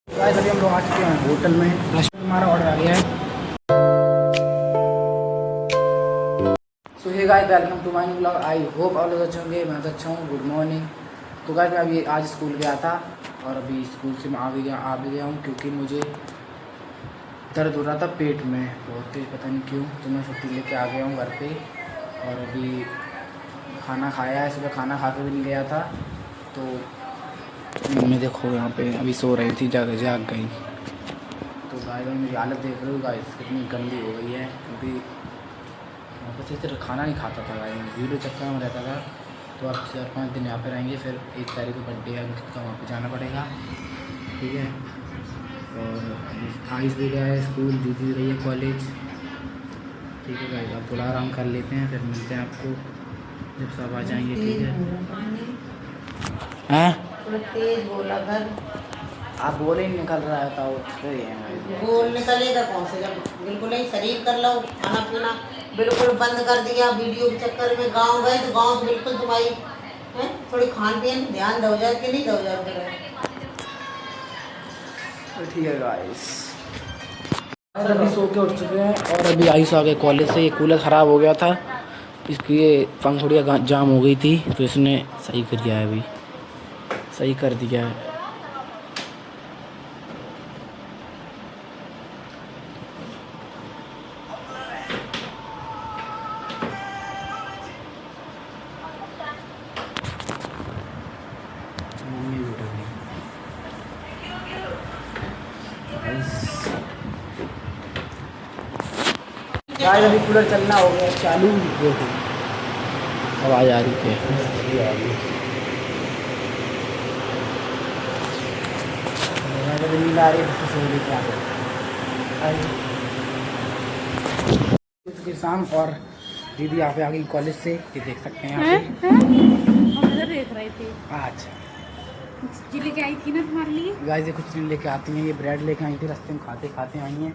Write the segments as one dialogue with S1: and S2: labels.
S1: Guys अभी हम लोग आ चुके हैं होटल में। रेस्टोरेंट हमारा ऑर्डर आ गया है। So hey guys welcome to my new vlog. I hope आप लोग अच्छे होंगे। मैं तो अच्छा हूँ। Good morning. तो गाइस मैं अभी आज स्कूल गया था और अभी स्कूल से मैं आ भी गया हूँ क्योंकि मुझे दर्द हो रहा था पेट में बहुत तेज़, पता नहीं क्यों। तो मैं छुट्टी लेके आ गया हूँ घर पे और अभी खाना खाया है। सुबह खाना खा के भी नहीं गया था। तो मम्मी देखो यहाँ पे अभी सो रही थी, जाग गई। तो गाइस मेरी हालत देख रहे हो गाइस कितनी गंदी हो गई है क्योंकि वहाँ पर सिर्फ खाना नहीं खाता था गाइस, वीडियो चक्कर में रहता था। तो अब 4-5 दिन यहाँ पे रहेंगे, फिर 1 तारीख को बर्थडे है उनका, वहाँ पे जाना पड़ेगा। ठीक है। और आइस भी गया है स्कूल, दीदी रही है कॉलेज। ठीक है गाइस, अब थोड़ा आराम कर लेते हैं, फिर मिलते हैं आपको जब सब आ जाएंगे। ठीक है। हैं
S2: थोड़ा तेज बोला कर।
S1: आप बोले ही निकल रहा है तो
S2: बोल निकलेगा कौन से, जब बिल्कुल ही शरीर कर लो, खाना पीना बिल्कुल बंद कर दिया वीडियो के चक्कर में। गांव गए तो गांव बिल्कुल तुम्हारी है, थोड़ी खान पीन ध्यान दो जाए कि नहीं दो जाए।
S1: ठीक है गाइस, अभी सो के उठ चुके हैं और अभी आयुष आ गए कॉलेज से। ये कूलर ख़राब हो गया था, इसकी ये पंखुड़ियाँ जाम हो गई थी तो इसने सही कर दिया है, अभी सही कर दिया है। मम्मी भी उठ गई। गाइस अभी कूलर चलना हो गया चालू, देखो आवाज़ आ रही है। नींद आ रही है। कुछ किसान और दीदी यहाँ पे आ गई कॉलेज से, ये देख सकते हैं यहाँ पे।
S3: हम इधर देख रहे थे।
S1: अच्छा
S3: जी लेके आई थी ना तुम्हारे लिए।
S1: गाइस ये कुछ चीज़ लेके आती हैं, ये ब्रेड लेके आई थी, रास्ते में खाते खाते आई हैं।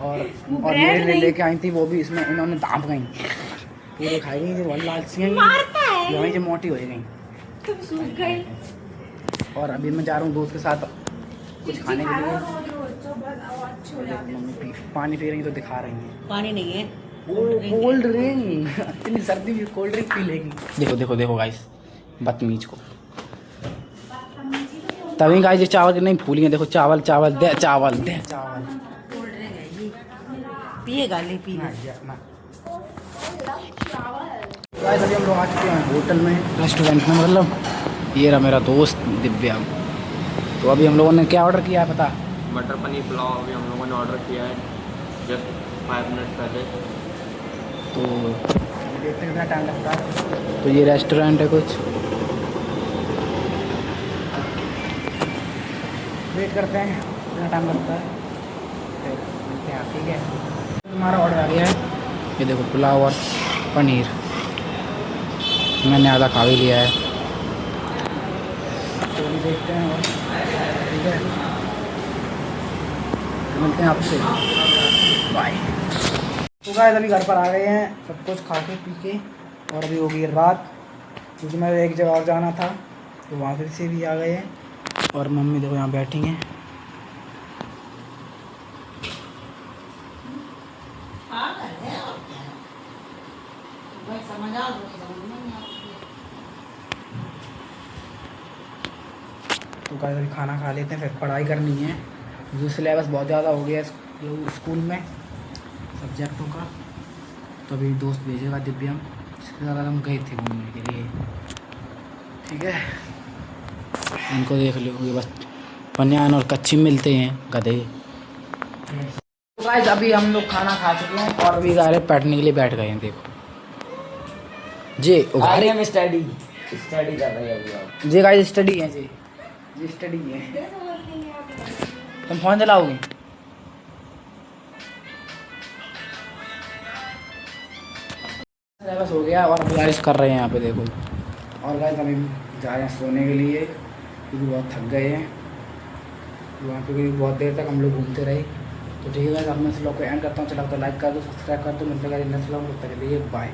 S1: और
S3: ब्रेड
S1: मेरे लिए
S3: नहीं।
S1: लेके आई थी, वो भी इसमें इन्होंने दाप गई पूरे खाई गई। जो लालची हैं ये वहीं से मोटी हो गई,
S3: तुम सूख गए।
S1: और अभी मैं जा रहा हूँ दोस्त के साथ कुछ खाने के लिए। मम्मी पानी पी रही तो दिखा रही हैं।
S2: पानी नहीं है,
S1: कोल्ड ड्रिंक, इतनी सर्दी में कोल्ड ड्रिंक पी लेगी। देखो देखो देखो गाइस, बदतमीज को। तभी गाइस ये चावल की नहीं फूली है, देखो चावल चावल दे चावल दे चावल।
S2: कोल्ड ड्रिंक है ये, पिएगा ले पिए।
S1: गाइस अभी हम लोग आ चुके हैं होटल में, रेस्टोरेंट में मतलब। ये रहा मेरा दोस्त दिव्या। तो अभी हम लोगों ने क्या ऑर्डर किया है पता?
S4: मटर पनीर पुलाव अभी हम लोगों ने ऑर्डर किया है जस्ट 5 मिनट पहले।
S1: तो देखते हैं कितना टाइम लगता है। तो ये रेस्टोरेंट है कुछ, वेट करते हैं कितना टाइम लगता है, फिर मिलते हैं। ठीक है, हमारा ऑर्डर आ गया है। ये देखो पुलाव और पनीर, मैंने आधा खा भी लिया है। तो अभी देखते हैं और ठीक है, मिलते हैं आपसे, बाय। तो गाइस अभी घर पर आ गए हैं, सब कुछ खा के पी के, और अभी हो गई रात क्योंकि मैं एक जगह और जाना था तो वहाँ फिर से भी आ गए हैं। और मम्मी देखो यहाँ बैठी हैं। तो गाइस अभी खाना खा लेते हैं, फिर पढ़ाई करनी है जो सिलेबस बहुत ज़्यादा हो गया है स्कूल में सब्जेक्टों का। तो अभी दोस्त भेजेगा दिव्यम, इसके साथ हम गए थे घूमने के लिए। ठीक है, इनको देख लो, बस पन्यान और कच्ची मिलते हैं गधे। तो गाइस अभी हम लोग खाना खा चुके हैं और अभी गारे बैठने के लिए बैठ गए हैं। देखो जी उघारे में स्टडी कर रहे हैं अभी। जी गाइस स्टडी है जी स्टडी है। तुम फोन चलाओगे? बस हो गया और बारिश कर रहे हैं यहाँ पे देखो। और गाइस अभी जा रहे हैं सोने के लिए क्योंकि बहुत थक गए हैं वहाँ पे, क्योंकि बहुत देर तक हम लोग घूमते रहे। तो ठीक है गाइस, अब मैं इस व्लॉग को एंड करता हूँ। चला तो लाइक कर दो, सब्सक्राइब कर दो। मिलते हैं नेक्स्ट व्लॉग में, तब तक के लिए बाय।